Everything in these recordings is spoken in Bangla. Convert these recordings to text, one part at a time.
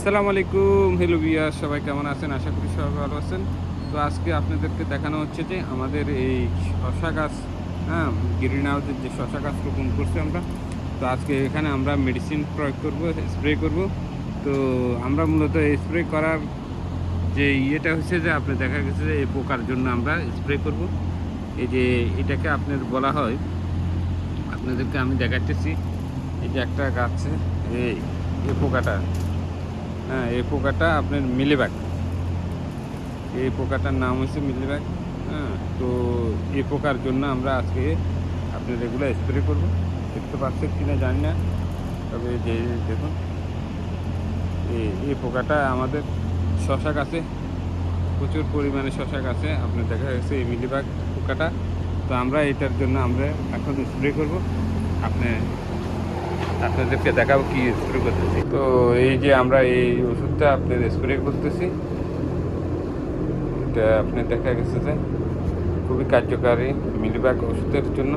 আসসালামু আলাইকুম, হ্যালো ভিউয়ার্স, সবাই কেমন আছেন? আশা করি সবাই ভালো আছেন। তো আজকে আপনাদেরকে দেখানো হচ্ছে যে আমাদের এই শশা গাছ, হ্যাঁ, গ্রিন হাউসের যে শশা গাছ রোপণ করছি আমরা। তো আজকে এখানে আমরা মেডিসিন প্রয়োগ করব, স্প্রে করব। তো আমরা মূলত স্প্রে করার যে ইয়েটা হচ্ছে যে আপনি দেখা গেছে যে এই পোকার জন্য আমরা স্প্রে করব। এই যে এটাকে আপনার বলা হয়, আপনাদেরকে আমি দেখাচ্ছি। এই যে একটা গাছে এই এই পোকাটা, হ্যাঁ, এই পোকাটা আপনার মিলিবাগ। এই পোকাটার নাম হচ্ছে মিলিবাগ। হ্যাঁ, তো এই পোকার জন্য আমরা আজকে আপনার এগুলো স্প্রে করব। দেখতে পাচ্ছেন কিনা জানি না, তবে যে দেখুন এই পোকাটা আমাদের শশা গাছে, প্রচুর পরিমাণে শশা গাছে আপনার দেখা গেছে এই মিলিবাগ পোকাটা। তো আমরা এটার জন্য আমরা এখন স্প্রে করব। আপনি আপনাদেরকে দেখাবো কি স্প্রে করতেছি। তো এই যে আমরা এই ওষুধটা আপনার স্প্রে করতেছি, এটা আপনার দেখা গেছে যে খুবই কার্যকারী মিলিবাগ ওষুধের জন্য।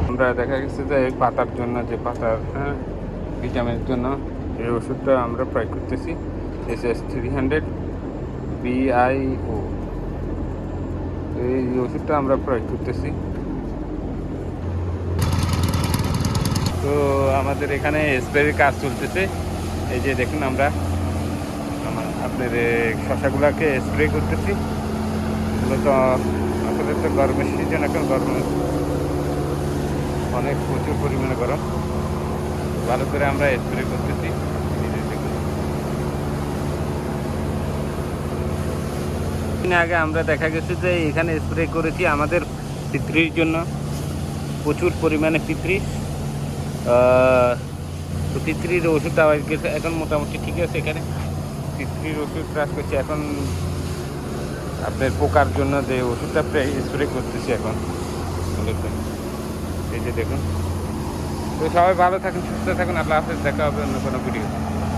আমরা দেখা গেছে যে এই পাতার জন্য, যে পাতার, হ্যাঁ, ভিটামিনের জন্য এই ওষুধটা আমরা প্রয়োগ করতেছি, SS-300 BIO। এই ওষুধটা আমরা প্রয়োগ করতেছি। তো আমাদের এখানে স্প্রের কাজ চলতেছে। এই যে দেখুন আমরা আপনার শশাগুলাকে স্প্রে করতেছি। মূলত আসলে তো গরমের সিজন, এখন গরম অনেক প্রচুর পরিমাণে গরম, ভালো করে আমরা স্প্রে করতেছি। দিন আগে আমরা দেখা গেছে যে এখানে স্প্রে করেছি আমাদের পিঁপড়ির জন্য, প্রচুর পরিমাণে পিঁপড়ি। তো পিঁপড়ির ওষুধটা এখন মোটামুটি ঠিক আছে। এখানে পিঁপড়ির ওষুধ কাজ করছে। এখন আপনার পোকার জন্য যে ওষুধটা স্প্রে করতেছি এখন মূলত। এই যে দেখুন। তো সবাই ভালো থাকুন, সুস্থ থাকুন, আল্লাহ হাফেজ। দেখা হবে অন্য কোনো ভিডিও।